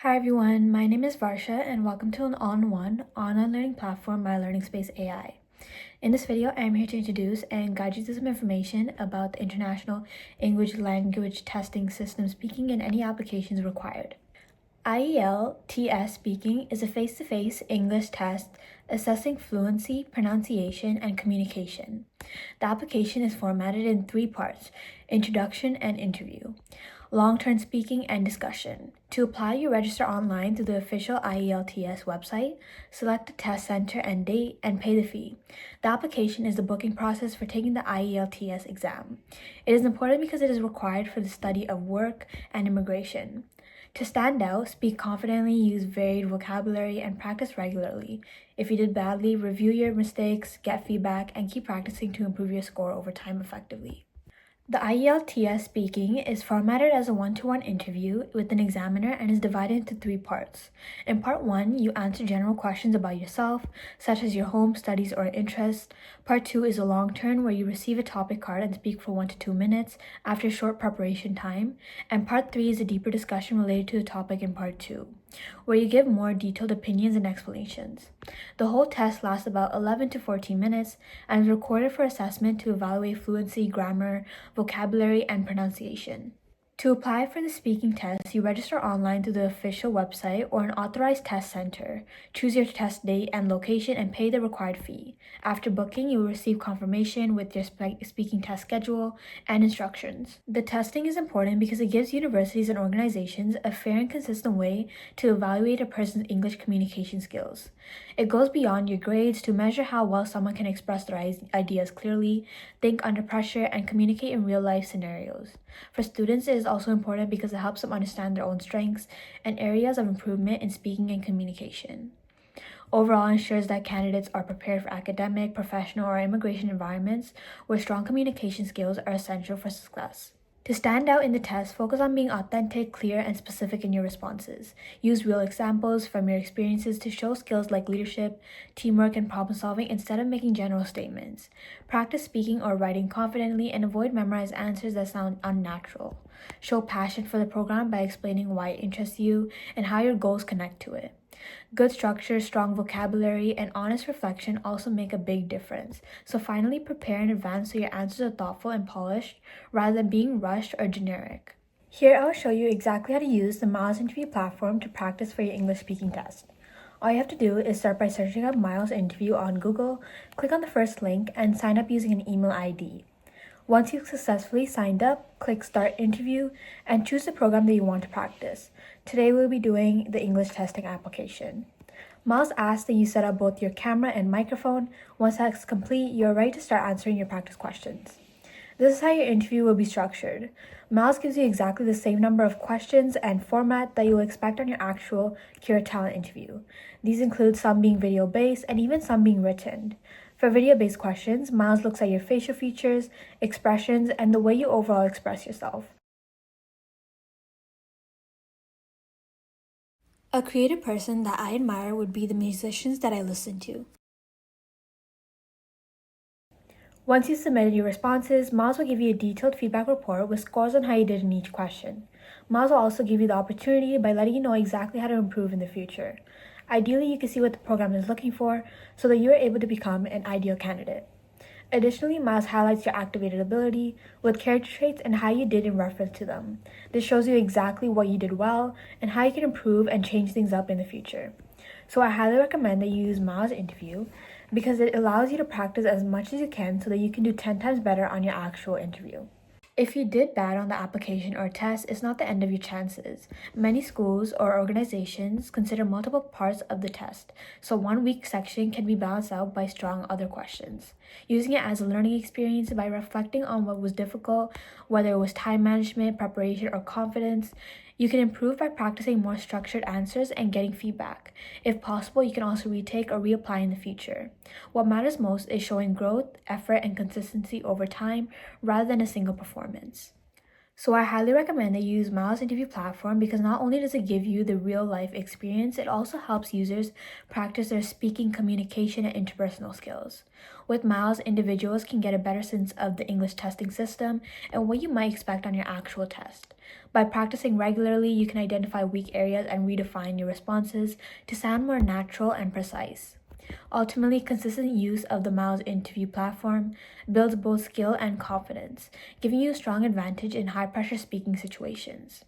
Hi everyone, my name is Varsha and welcome to an all-in-one online learning platform by Learning Space AI. In this video, I am here to introduce and guide you through some information about the International English Language Testing System Speaking and any applications required. IELTS Speaking is a face-to-face English test assessing fluency, pronunciation, and communication. The application is formatted in 3 parts: introduction and interview, long-term speaking, and discussion. To apply, you register online through the official IELTS website, select the test center and date, and pay the fee. The application is the booking process for taking the IELTS exam. It is important because it is required for the study of work and immigration. To stand out, speak confidently, use varied vocabulary, and practice regularly. If you did badly, review your mistakes, get feedback, and keep practicing to improve your score over time effectively. The IELTS Speaking is formatted as a one-to-one interview with an examiner and is divided into 3 parts. In part 1, you answer general questions about yourself, such as your home, studies, or interests. Part 2 is a long turn where you receive a topic card and speak for 1 to 2 minutes after short preparation time. And part 3 is a deeper discussion related to the topic in part 2, where you give more detailed opinions and explanations. The whole test lasts about 11 to 14 minutes and is recorded for assessment to evaluate fluency, grammar, vocabulary, and pronunciation. To apply for the speaking test, you register online through the official website or an authorized test center. Choose your test date and location and pay the required fee. After booking, you will receive confirmation with your speaking test schedule and instructions. The testing is important because it gives universities and organizations a fair and consistent way to evaluate a person's English communication skills. It goes beyond your grades to measure how well someone can express their ideas clearly, think under pressure, and communicate in real-life scenarios. For students, it is also important because it helps them understand their own strengths and areas of improvement in speaking and communication. Overall, it ensures that candidates are prepared for academic, professional, or immigration environments where strong communication skills are essential for success. To stand out in the test, focus on being authentic, clear, and specific in your responses. Use real examples from your experiences to show skills like leadership, teamwork, and problem solving instead of making general statements. Practice speaking or writing confidently and avoid memorized answers that sound unnatural. Show passion for the program by explaining why it interests you and how your goals connect to it. Good structure, strong vocabulary, and honest reflection also make a big difference. So finally, prepare in advance so your answers are thoughtful and polished rather than being rushed or generic. Here I'll show you exactly how to use the Myls interview platform to practice for your English speaking test. All you have to do is start by searching up Myls interview on Google, click on the first link, and sign up using an email ID. Once you've successfully signed up, click Start Interview and choose the program that you want to practice. Today we'll be doing the English testing application. Myls asks that you set up both your camera and microphone. Once that's complete, you're ready to start answering your practice questions. This is how your interview will be structured. Myls gives you exactly the same number of questions and format that you'll expect on your actual Cure Talent interview. These include some being video-based and even some being written. For video-based questions, Myls looks at your facial features, expressions, and the way you overall express yourself. A creative person that I admire would be the musicians that I listen to. Once you've submitted your responses, Myls will give you a detailed feedback report with scores on how you did in each question. Myls will also give you the opportunity by letting you know exactly how to improve in the future. Ideally, you can see what the program is looking for so that you are able to become an ideal candidate. Additionally, Myls highlights your activated ability with character traits and how you did in reference to them. This shows you exactly what you did well and how you can improve and change things up in the future. So I highly recommend that you use Myls interview because it allows you to practice as much as you can so that you can do 10 times better on your actual interview. If you did bad on the application or test, it's not the end of your chances. Many schools or organizations consider multiple parts of the test, so one weak section can be balanced out by strong other questions. Using it as a learning experience by reflecting on what was difficult, whether it was time management, preparation, or confidence, you can improve by practicing more structured answers and getting feedback. If possible, you can also retake or reapply in the future. What matters most is showing growth, effort, and consistency over time rather than a single performance. So I highly recommend that you use Myls interview platform because not only does it give you the real life experience, it also helps users practice their speaking, communication, and interpersonal skills. With Myls, individuals can get a better sense of the English testing system and what you might expect on your actual test. By practicing regularly, you can identify weak areas and redefine your responses to sound more natural and precise. Ultimately, consistent use of the Myls interview platform builds both skill and confidence, giving you a strong advantage in high-pressure speaking situations.